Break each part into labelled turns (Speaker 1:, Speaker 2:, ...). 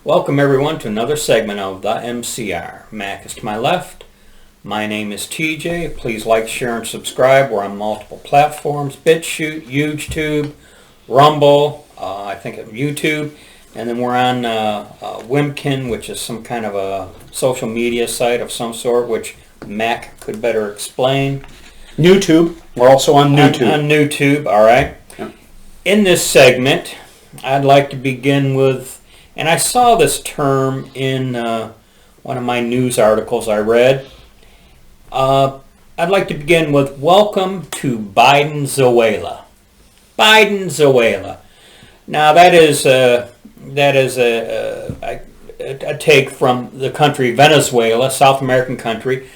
Speaker 1: Welcome everyone to another segment of the MCR. Mac is to my left. My name is TJ. Please like, share, and subscribe. We're on multiple platforms: BitChute, YouTube, Rumble, I think of YouTube, and then we're on Wimkin, which is some kind of a social media site of some sort, which Mac could better explain.
Speaker 2: YouTube. We're also on YouTube.
Speaker 1: On YouTube, all right.
Speaker 2: Yeah.
Speaker 1: In this segment, I'd like to begin with, and I saw this term in one of my news articles I read. I'd like to begin with welcome to Bidenzuela. Bidenzuela. Now that is a take from the country Venezuela, South American country.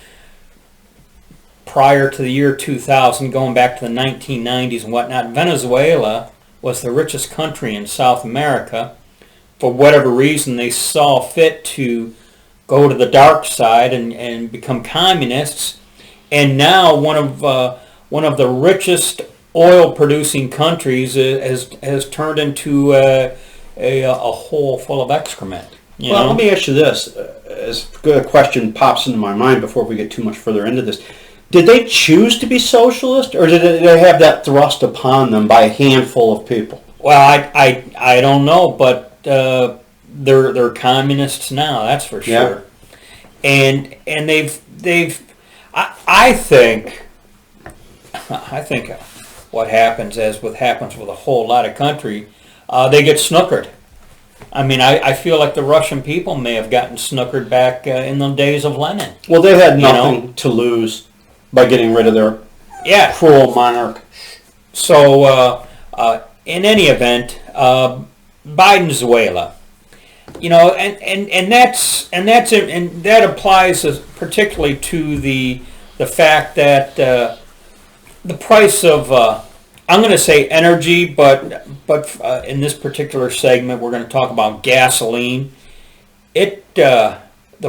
Speaker 1: Prior to the year 2000, going back to the 1990s and whatnot, Venezuela was the richest country in South America. For whatever reason, they saw fit to go to the dark side and become communists. And now one of the richest oil-producing countries has turned into a hole full of excrement.
Speaker 2: Let me ask you this. As a question pops into my mind before we get too much further into this. Did they choose to be socialist, or did they have that thrust upon them by a handful of people?
Speaker 1: Well, I don't know, but they're communists now. That's for sure. Yeah. And they've I think what happens happens with a whole lot of country, they get snookered. I mean, I feel like the Russian people may have gotten snookered back in the days of Lenin.
Speaker 2: Well, they had nothing to lose by getting rid of their cruel monarch.
Speaker 1: So, in any event, Bidenzuela, and that applies particularly to the fact that the price of I'm going to say energy, but in this particular segment we're going to talk about gasoline. The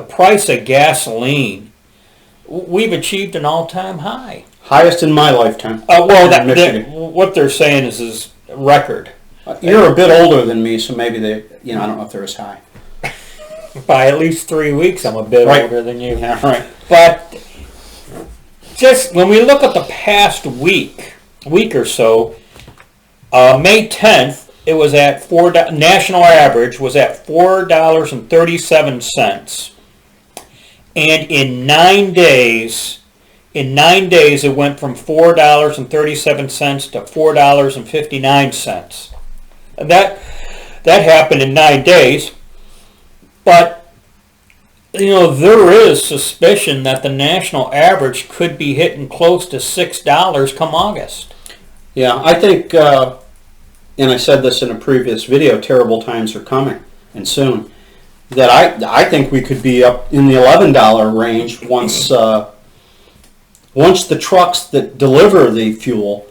Speaker 1: price of gasoline, we've achieved an all-time high.
Speaker 2: Highest in my lifetime.
Speaker 1: What they're saying is record.
Speaker 2: You're a bit older than me, so maybe I don't know if they're as high.
Speaker 1: By at least 3 weeks, I'm a bit older than you.
Speaker 2: Yeah, right.
Speaker 1: But just when we look at the past week or so, May 10th, it was at national average was at $4.37. And in 9 days, it went from $4.37 to $4.59. And that happened in 9 days. But, there is suspicion that the national average could be hitting close to $6 come August.
Speaker 2: Yeah, I think, and I said this in a previous video, terrible times are coming, and soon. That I think we could be up in the $11 range once the trucks that deliver the fuel,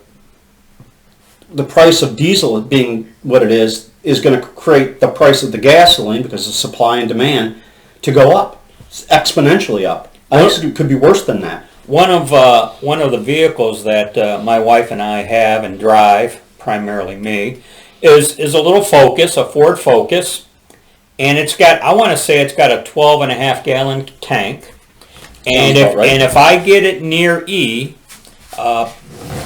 Speaker 2: the price of diesel being what it is going to create the price of the gasoline, because of supply and demand, to go up, exponentially up. I think it could be worse than that.
Speaker 1: One of the vehicles that my wife and I have and drive, primarily me, is a little Focus, a Ford Focus. And it's got a 12.5 gallon tank. And if I get it near E,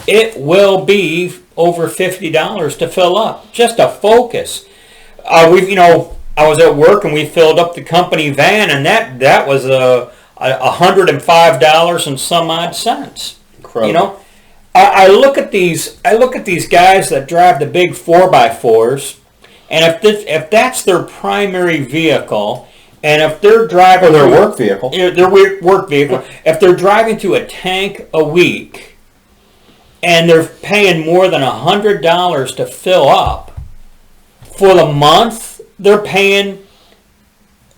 Speaker 1: it will be over $50 to fill up. Just a Focus. I was at work and we filled up the company van, and that was $105 and some odd cents.
Speaker 2: Incredible.
Speaker 1: I look at these guys that drive the big 4x4s. And if that's their primary vehicle, and if they're driving
Speaker 2: their work vehicle,
Speaker 1: if they're driving to a tank a week, and they're paying more than $100 to fill up, for the month they're paying,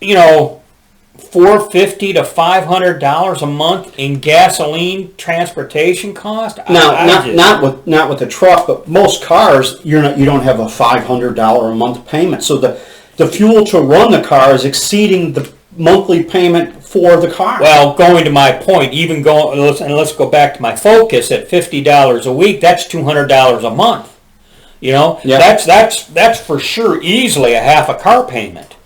Speaker 1: $450 to $500 a month in gasoline transportation cost.
Speaker 2: Not with the truck, but most cars you don't have a $500 a month payment. So the fuel to run the car is exceeding the monthly payment for the car.
Speaker 1: Well, going to my point, let's go back to my Focus at $50 a week. That's $200 a month. That's for sure easily a half a car payment.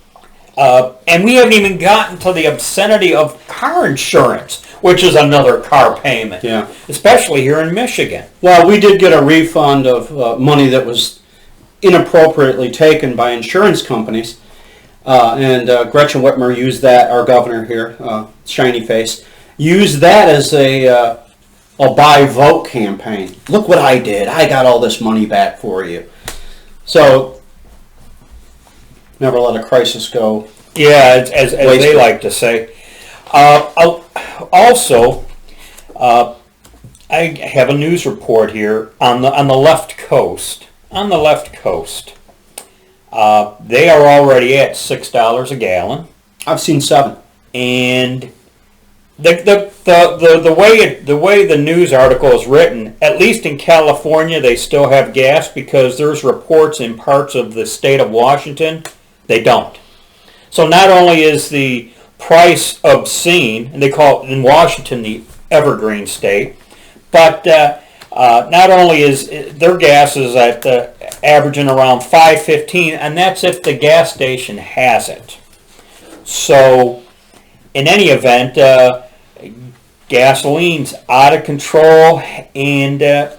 Speaker 1: And we haven't even gotten to the obscenity of car insurance, which is another car payment.
Speaker 2: Yeah.
Speaker 1: Especially here in Michigan.
Speaker 2: Well, we did get a refund of money that was inappropriately taken by insurance companies. And Gretchen Whitmer used that, our governor here, shiny face, used that as a buy vote campaign. Look what I did. I got all this money back for you. So, never let a crisis go.
Speaker 1: Yeah, as they like to say. Also, I have a news report here on the left coast. On the left coast, they are already at $6 a gallon,
Speaker 2: I've seen 7.
Speaker 1: and the way the news article is written, at least in California, they still have gas because there's reports in parts of the state of Washington they don't. So not only is the price obscene, and they call it in Washington the evergreen state, but not only is their gas is at averaging around $5.15, and that's if the gas station has it. So in any event, gasoline's out of control, and as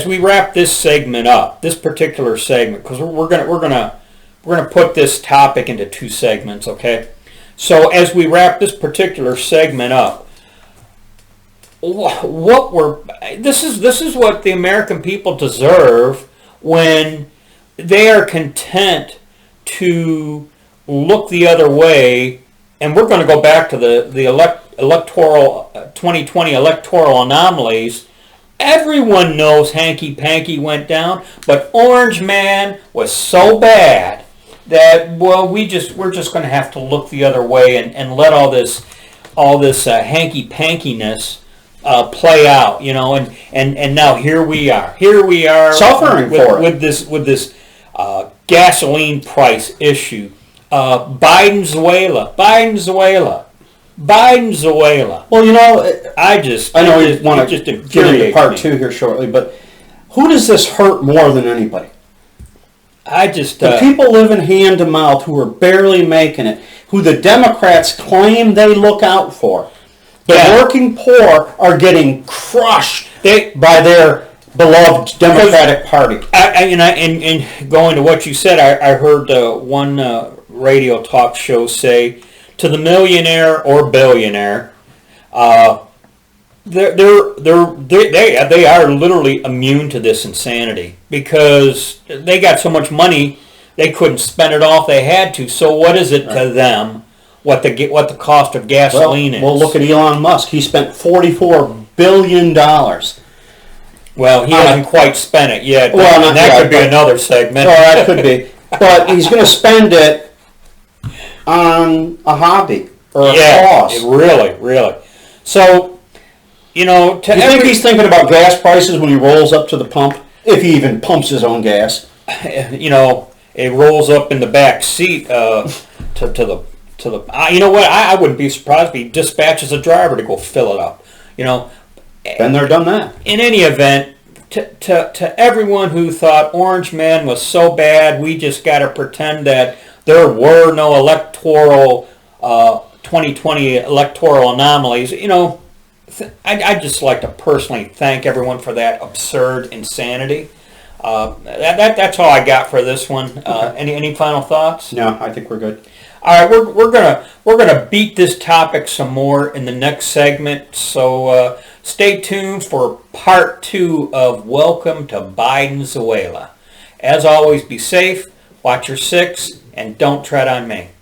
Speaker 1: we wrap this segment up, this particular segment, because we're gonna put this topic into 2 segments, okay? So as we wrap this particular segment up, this is what the American people deserve when they are content to look the other way. And we're going to go back to the electoral 2020 electoral anomalies. Everyone knows hanky-panky went down, but Orange Man was so bad that, well, we're just going to have to look the other way and let all this hanky-pankiness play out, and now here we are
Speaker 2: Suffering for it.
Speaker 1: with this gasoline price issue. Bidenzuela.
Speaker 2: Well,
Speaker 1: I
Speaker 2: know you want to
Speaker 1: just
Speaker 2: get into
Speaker 1: infuriates
Speaker 2: part
Speaker 1: me.
Speaker 2: 2 here shortly, but who does this hurt more than anybody? The people living hand to mouth who are barely making it, who the Democrats claim they look out for. The working poor are getting crushed by their beloved Democratic Party.
Speaker 1: And going to what you said, I heard one radio talk show say, to the millionaire or billionaire, they are literally immune to this insanity because they got so much money they couldn't spend it all if they had to. So what is it to them what the cost of gasoline is?
Speaker 2: Well, look at Elon Musk. He spent $44 billion.
Speaker 1: Well, he hasn't quite spent it yet.
Speaker 2: Well,
Speaker 1: that could be another segment.
Speaker 2: Oh, that could be. But he's going to spend it on a hobby or a cause.
Speaker 1: Really. So, you think
Speaker 2: he's thinking about gas prices when he rolls up to the pump? If he even pumps his own gas.
Speaker 1: It rolls up in the back seat to the. You know what? I wouldn't be surprised if he dispatches a driver to go fill it up.
Speaker 2: Been there, done that.
Speaker 1: In any event, to everyone who thought Orange Man was so bad, we just got to pretend that there were no electoral 2020 electoral anomalies. I'd just like to personally thank everyone for that absurd insanity. That's all I got for this one. Okay. Any final thoughts?
Speaker 2: No, I think we're good.
Speaker 1: All right, we're gonna beat this topic some more in the next segment. So stay tuned for part 2 of Welcome to Bidenzuela. As always, be safe, watch your 6, and don't tread on me.